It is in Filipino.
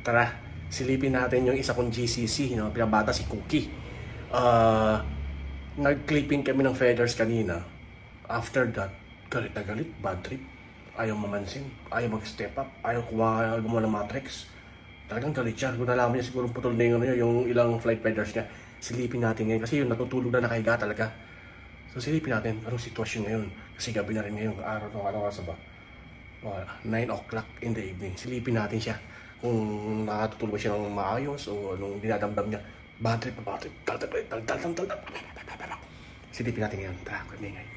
Tara, silipin natin yung isa kong GCC, pinabata si Cookie. Nag-clipping kami ng feathers kanina. After that, galit na galit, bad trip. Ayaw mamansin, ayaw mag-step up, ayaw gumawa ng matrix. Talagang galit siya. Kung nalaman niya siguro putol na yung ilang flight feathers niya. Silipin natin ngayon kasi yun, natutulog na nakahiga talaga. So silipin natin anong sitwasyon ngayon. Kasi gabi na rin ngayon, araw ng oras ba? 9 o'clock in the evening. Silipin natin siya kung nakatutulog ba siya ng maayos o anong dinadamdam niya. Bad trip. Silipin natin ngayon. Tara, kami ngayon.